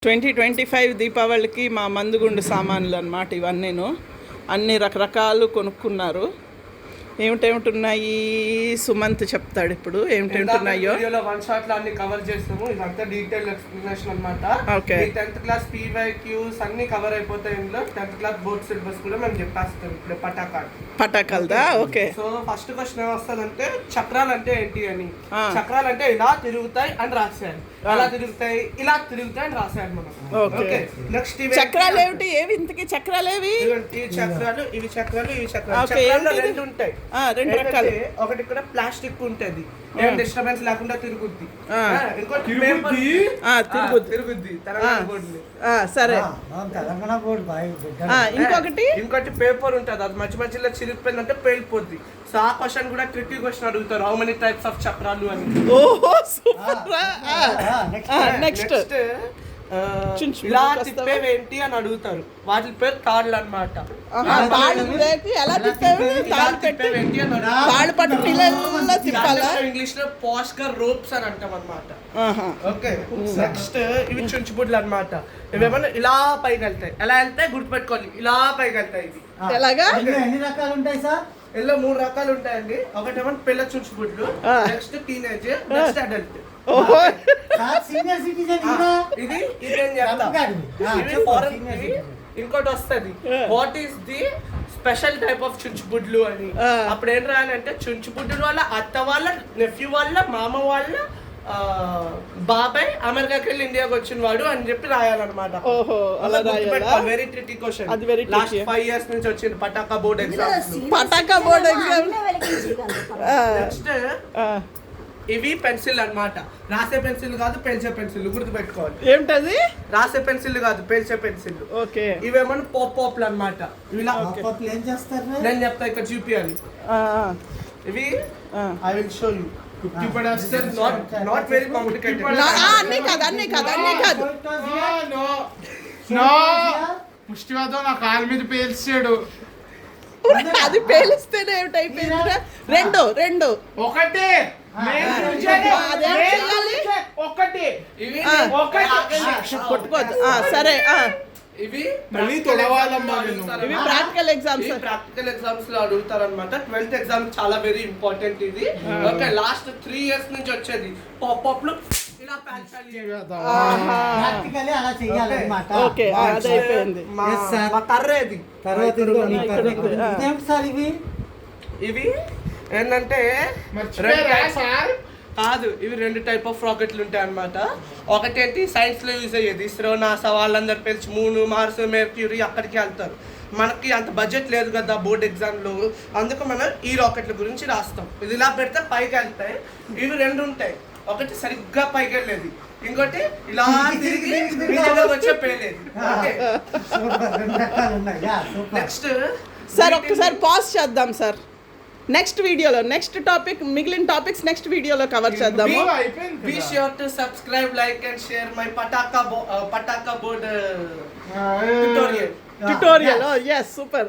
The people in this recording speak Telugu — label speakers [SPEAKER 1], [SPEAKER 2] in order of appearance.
[SPEAKER 1] 2025 దీపావళికి మా మందుగుండు సామాన్లు అన్నమాట ఇవన్నీను. అన్ని రకరకాలు కొనుక్కున్నారు. ఏమిటేమిటున్నాయి సుమంత్ చెప్తాడు ఇప్పుడు ఏమిటేమిటున్నాయో.
[SPEAKER 2] వన్ షాట్ లో అన్ని కవర్ చేస్తాము. ఇదంతా డీటెయిల్ ఎక్స్ప్లెనేషన్ అన్నమాట.
[SPEAKER 1] ఓకే,
[SPEAKER 2] 10th క్లాస్ PYQs అన్ని కవర్ అయిపోతాయి ఇందులో. 10th క్లాస్ బోర్డ్ సిలబస్ కూడా మేము చెప్పేస్తాం ఇప్పుడు
[SPEAKER 1] పటాకాలదా. ఓకే,
[SPEAKER 2] సో ఫస్ట్ క్వశ్చన్ ఏమొస్తుందంటే చక్రాలు అంటే ఏంటి అని. చక్రాలు అంటే ఇలా తిరుగుతాయి అని రాశారు, అలా తిరుగుతాయి, ఇలా తిరుగుతాయి అని రాశారు మనం. ఓకే, నెక్స్ట్
[SPEAKER 1] చక్రాలు ఏమిటి? ఏవి ఇంతకీ చక్రాలు ఏవి?
[SPEAKER 2] ఈ చక్రాలు, ఇవి చక్రాలు, ఇవి చక్రాలు. చక్రాలు రెండు ఉంటాయి,
[SPEAKER 1] రెండు రకాలు.
[SPEAKER 2] ఒకటి ఇక్కడ ప్లాస్టిక్ ఉంటది, ఏం డిస్టర్బెన్స్ లేకుండా తిరుగుద్ది. ఇంకోటి తిరుగుద్ది తెలంగాణ బోర్డు.
[SPEAKER 1] సరే,
[SPEAKER 2] ఇంకోటి పేపర్ ఉంటది, అది మధ్య మధ్యలో చిరిగిపోయిందంటే పేలిపోద్ది. సో ఆ క్వశ్చన్ కూడా ట్రిక్కీ క్వశ్చన్ అడుగుతారు, హౌ మెనీ టైప్స్ ఆఫ్ చక్రాలు అని.
[SPEAKER 1] ఓహో సూపర్. నెక్స్ట్
[SPEAKER 2] ఇలా తిప్పేవి ఏంటి అని అడుగుతారు, వాటి పేరు తాళ్ళు అన్నమాట. ఇంగ్లీష్ లో పాష్ గా రోప్స్ అని అంటాం అన్నమాట. ఓకే, నెక్స్ట్ ఇవి చుంచుబుడ్లు అన్నమాట. ఇవేమన్నా ఇలా పైకి వెళ్తాయి, ఎలా వెళ్తాయి గుర్తుపెట్టుకోవాలి, ఇలా పైకి వెళ్తాయి. ఇవి
[SPEAKER 1] ఎలాగా?
[SPEAKER 3] ఎన్ని రకాలు ఉంటాయి సార్?
[SPEAKER 2] ఇలా 3 రకాలు ఉంటాయండి. ఒకటేమో పిల్ల చుంచుబుడ్లు, నెక్స్ట్ టీనేజ్, నెక్స్ట్ అడల్ట్. ఇది ఇదేం చెప్తా. ఇంకోటి వస్తుంది, what is the special type of చుంచుబుడ్లు అని. అప్పుడు ఏం రాయాలంటే చుంచుబుడ్లు వాళ్ళ అత్త వాళ్ళ నెఫ్యూ వాళ్ళ మామ వాళ్ళ బాబాయ్ అమెరికాకి వెళ్ళి ఇండియాకి వచ్చిన వాడు అని చెప్పి రాయాలన్నమాట. Very tricky question. Last 5 years నుంచి వచ్చింది పటాకా బోర్డ్ ఎగ్జామ్స్. నెక్స్ట్ ఇవి పెన్సిల్ అన్నమాట. రాసే పెన్సిల్ కాదు, పేల్చే పెన్సిల్ గుర్తుపెట్టుకోవాలి.
[SPEAKER 1] ఏమిటది?
[SPEAKER 2] రాసే పెన్సిల్ కాదు, పేల్చే పెన్సిల్.
[SPEAKER 1] ఓకే,
[SPEAKER 2] ఇవేమన్నా పాప్లు అన్నమాట.
[SPEAKER 3] ఏం చేస్తారు
[SPEAKER 2] నేను చెప్తా, ఇక్కడ చూపియాలి. ఇవి I will show you. Not very complicated.
[SPEAKER 1] అన్నీ కాదు.
[SPEAKER 4] ముష్టివాదం నా కాలు మీద పేల్చాడు.
[SPEAKER 1] అది పేలిస్తేనే ఏమిటైపోయింది? రెండు
[SPEAKER 4] ఒకటే
[SPEAKER 1] కొట్టుకోవద్దు. సరే,
[SPEAKER 2] ఇవి
[SPEAKER 1] మళ్ళీ ఇవి ప్రాక్టికల్
[SPEAKER 2] ఎగ్జామ్స్ లో అడుగుతారు అనమాట. 12th ఎగ్జామ్ చాలా వెరీ ఇంపార్టెంట్ ఇది. ఓకే, లాస్ట్ 3 years నుంచి వచ్చేది పాప్లు ఇలా
[SPEAKER 1] ఓకే, అది అయిపోయింది.
[SPEAKER 2] కర్రేది ఇవి ఏంటంటే కాదు, ఇవి 2 type ఆఫ్ రాకెట్లు ఉంటాయి అన్నమాట. ఒకటేంటి సైన్స్ లో యూజ్ అయ్యేది, ఇస్రో, నాసా వాళ్ళందరూ పిలిచి మూన్, మార్స్, మెర్క్యూరీ అక్కడికి వెళ్తారు. మనకి అంత బడ్జెట్ లేదు కదా బోర్డ్ ఎగ్జామ్లో, అందుకు మనం ఈ రాకెట్ల గురించి రాస్తాం. ఇది ఇలా పెడితే పైకి వెళ్తాయి. ఇవి 2 ఉంటాయి, ఒకటి సరిగ్గా పైకి వెళ్ళేది, ఇంకోటి ఇలా తిరిగి వచ్చే పేలేదు. నెక్స్ట్
[SPEAKER 1] సార్ ఒక్కసారి పాజ్ చేద్దాం సార్. నెక్స్ట్ వీడియోలో నెక్స్ట్ టాపిక్, మిగిలిన టాపిక్స్ నెక్స్ట్ వీడియోలో కవర్ చేద్దాము.
[SPEAKER 2] Be sure to subscribe, like and share my pataka board tutorial.
[SPEAKER 1] Oh yes, super.